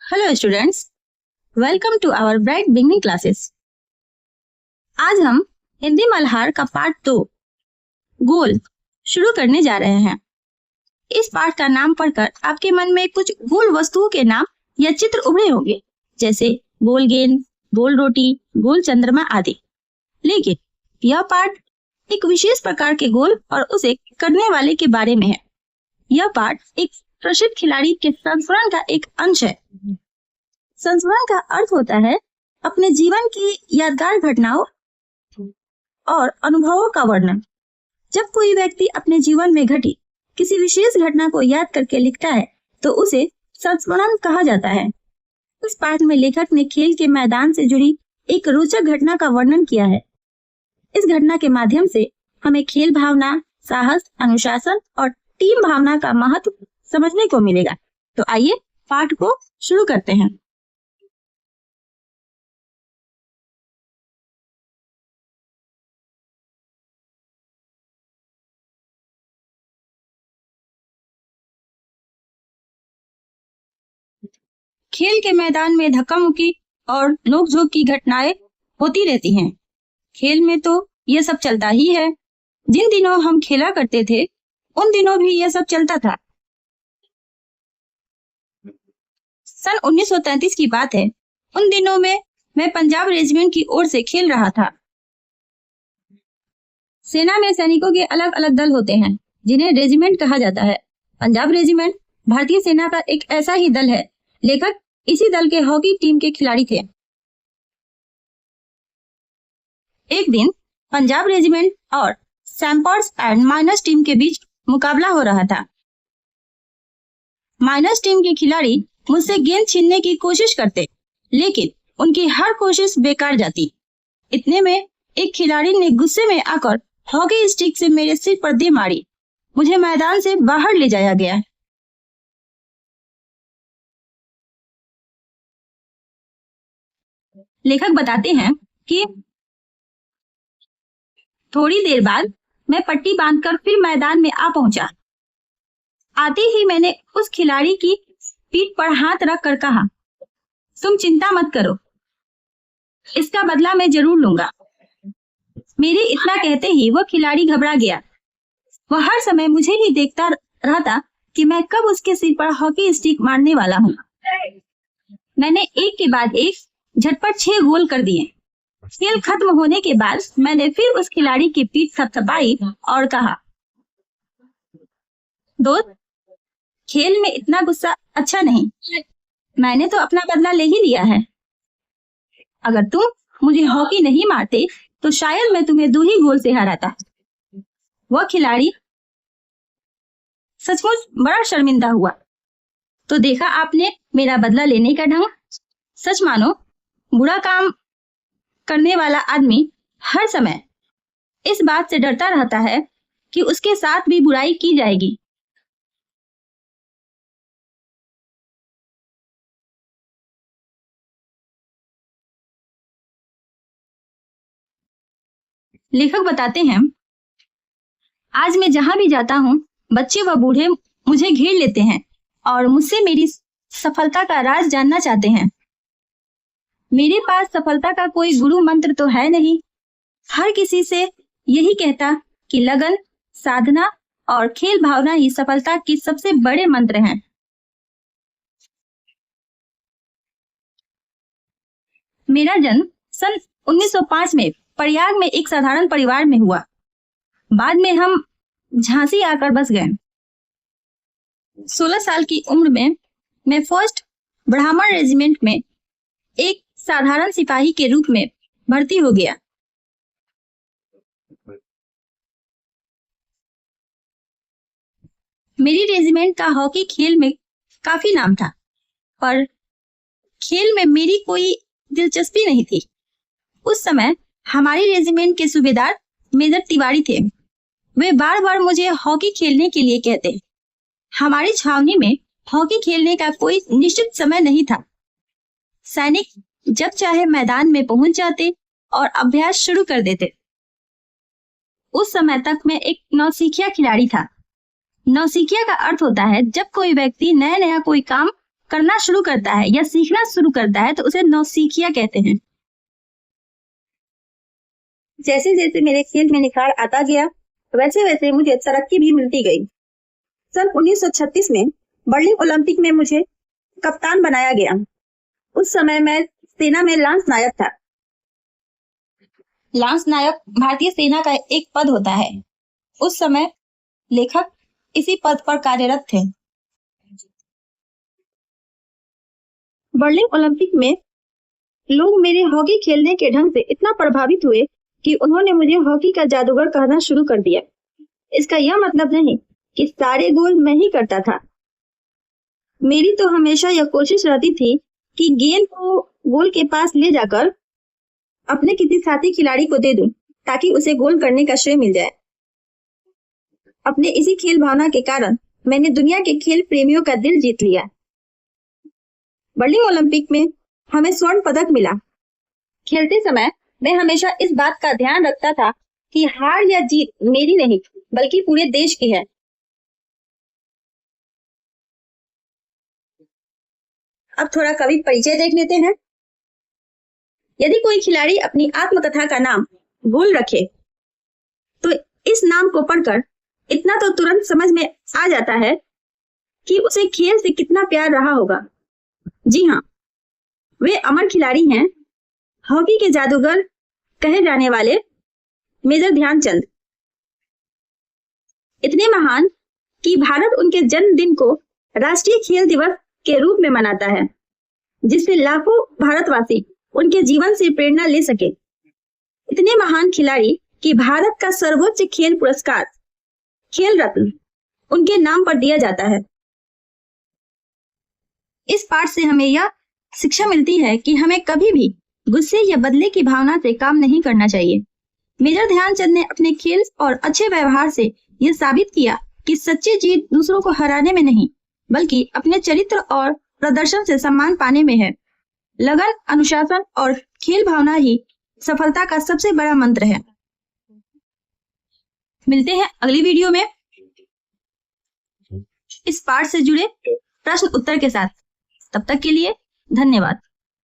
Hello students, welcome to our bright beginning classes. आज हम हिंदी मल्हार का पार्ट 2 गोल शुरू करने जा रहे हैं। इस पाठ का नाम पढ़कर आपके मन में कुछ गोल वस्तुओं के नाम या चित्र उभरे होंगे, जैसे गोल गेंद, गोल रोटी, गोल चंद्रमा आदि। लेकिन यह पाठ एक विशेष प्रकार के गोल और उसे करने वाले के बारे में है। यह पाठ एक प्रसिद्ध खिलाड़ी के संस्मरण का एक अंश है। संस्मरण का अर्थ होता है अपने जीवन की यादगार घटनाओं और अनुभवों का वर्णन। जब कोई व्यक्ति अपने जीवन में घटी किसी विशेष घटना को याद करके लिखता है तो उसे संस्मरण कहा जाता है। इस पाठ में लेखक ने खेल के मैदान से जुड़ी एक रोचक घटना का वर्णन किया है। इस घटना के माध्यम से हमें खेल भावना, साहस, अनुशासन और टीम भावना का महत्व समझने को मिलेगा। तो आइए पाठ को शुरू करते हैं। खेल के मैदान में धक्का मुक्की और नोक-झोंक की घटनाएं होती रहती हैं। खेल में तो ये सब चलता ही है। जिन दिनों हम खेला करते थे उन दिनों भी ये सब चलता था। सन 1933 की बात है। उन दिनों में मैं पंजाब रेजिमेंट की ओर से खेल रहा था। सेना में सैनिकों के अलग अलग दल होते हैं जिन्हें रेजिमेंट कहा जाता है। पंजाब रेजिमेंट भारतीय सेना का एक ऐसा ही दल है। लेखक इसी दल के हॉकी टीम के खिलाड़ी थे। एक दिन पंजाब रेजिमेंट और सैम्पर्स एंड माइनस टीम के बीच मुकाबला हो रहा था। माइनस टीम के खिलाड़ी मुझसे गेंद छीनने की कोशिश करते, लेकिन उनकी हर कोशिश बेकार जाती। इतने में एक खिलाड़ी ने गुस्से में आकर हॉकी स्टिक से मेरे सिर पर दे मारी। मुझे मैदान से बाहर ले जाया गया। लेखक बताते हैं कि थोड़ी देर बाद मैं पट्टी बांधकर फिर मैदान में आ पहुंचा। आते ही मैंने उस खिलाड़ी की पीठ पर हाथ रख कर कहा, तुम चिंता मत करो, इसका बदला मैं जरूर लूंगा। मेरे इतना कहते ही वह खिलाड़ी घबरा गया। वह हर समय मुझे ही देखता रहता कि मैं कब उसके सिर पर हॉकी स्टिक मारने वाला हूँ। मैंने एक के बाद एक झटपट 6 गोल कर दिए। खेल खत्म होने के बाद मैंने फिर उस खिलाड़ी की पीठ थपथपाई और कहा, दोस्त, खेल में इतना गुस्सा अच्छा नहीं। मैंने तो अपना बदला ले ही लिया है। अगर तुम मुझे हॉकी नहीं मारते तो शायद मैं तुम्हें 2 ही गोल से हराता। वह खिलाड़ी सचमुच बड़ा शर्मिंदा हुआ। तो देखा आपने मेरा बदला लेने का ढंग। सच मानो, बुरा काम करने वाला आदमी हर समय इस बात से डरता रहता है कि उसके साथ भी बुराई की जाएगी। लेखक बताते हैं, आज मैं जहां भी जाता हूं, बच्चे व बूढ़े मुझे घेर लेते हैं और मुझसे मेरी सफलता का राज जानना चाहते हैं। मेरे पास सफलता का कोई गुरु मंत्र तो है नहीं। हर किसी से यही कहता कि लगन, साधना और खेल भावना ही सफलता के सबसे बड़े मंत्र हैं। मेरा जन्म सन 1905 में प्रयाग में एक साधारण परिवार में हुआ। बाद में हम झांसी आकर बस गए। 16 साल की उम्र में मैं फर्स्ट ब्राह्मण रेजिमेंट में एक साधारण सिपाही के रूप में भर्ती हो गया। मेरी रेजिमेंट का हॉकी खेल में काफी नाम था, पर खेल में मेरी कोई दिलचस्पी नहीं थी। उस समय हमारी रेजिमेंट के सूबेदार मेजर तिवारी थे। वे बार बार मुझे हॉकी खेलने के लिए कहते। हमारी छावनी में हॉकी खेलने का कोई निश्चित समय नहीं था। सैनिक जब चाहे मैदान में पहुंच जाते और अभ्यास शुरू कर देते। उस समय तक मैं एक नौसिखिया खिलाड़ी था। नौसिखिया का अर्थ होता है जब कोई व्यक्ति नया नया कोई काम करना शुरू करता है या सीखना शुरू करता है तो उसे नौसिखिया कहते हैं। जैसे जैसे मेरे खेल में निखार आता गया वैसे वैसे मुझे तरक्की भी मिलती गई। सन 1936 में बर्लिन ओलंपिक में मुझे कप्तान बनाया गया। उस समय मैं सेना में लांस नायक था। लांस नायक भारतीय सेना का एक पद होता है। उस समय लेखक इसी पद पर कार्यरत थे। बर्लिन ओलंपिक में लोग मेरे हॉकी खेलने के ढंग से इतना प्रभावित हुए कि उन्होंने मुझे हॉकी का जादूगर कहना शुरू कर दिया। इसका यह मतलब नहीं कि सारे गोल मैं ही करता था। मेरी तो हमेशा यह कोशिश रहती थी कि गेंद को गोल के पास ले जाकर अपने किसी साथी खिलाड़ी को दे दूं ताकि उसे गोल करने का श्रेय मिल जाए। अपने इसी खेल भावना के कारण मैंने दुनिया के खेल प्रेमियों का दिल जीत लिया। बर्लिन ओलंपिक में हमें स्वर्ण पदक मिला। खेलते समय मैं हमेशा इस बात का ध्यान रखता था कि हार या जीत मेरी नहीं बल्कि पूरे देश की है। अब थोड़ा कवि परिचय देख लेते हैं। यदि कोई खिलाड़ी अपनी आत्मकथा का नाम गोल रखे तो इस नाम को पढ़कर इतना तो तुरंत समझ में आ जाता है कि उसे खेल से कितना प्यार रहा होगा। जी हाँ, वे अमर खिलाड़ी हैं, हॉकी के जादूगर कहे जाने वाले मेजर ध्यानचंद। इतने महान कि भारत उनके जन्मदिन को राष्ट्रीय खेल दिवस के रूप में मनाता है, जिससे लाखों भारतवासी उनके जीवन से प्रेरणा ले सके। इतने महान खिलाड़ी कि भारत का सर्वोच्च खेल पुरस्कार खेल रत्न उनके नाम पर दिया जाता है। इस पाठ से हमें यह शिक्षा मिलती है कि हमें कभी भी गुस्से या बदले की भावना से काम नहीं करना चाहिए। मेजर ध्यानचंद ने अपने खेल और अच्छे व्यवहार से यह साबित किया कि सच्ची जीत दूसरों को हराने में नहीं बल्कि अपने चरित्र और प्रदर्शन से सम्मान पाने में है। लगन, अनुशासन और खेल भावना ही सफलता का सबसे बड़ा मंत्र है। मिलते हैं अगली वीडियो में इस पाठ से जुड़े प्रश्न उत्तर के साथ। तब तक के लिए धन्यवाद।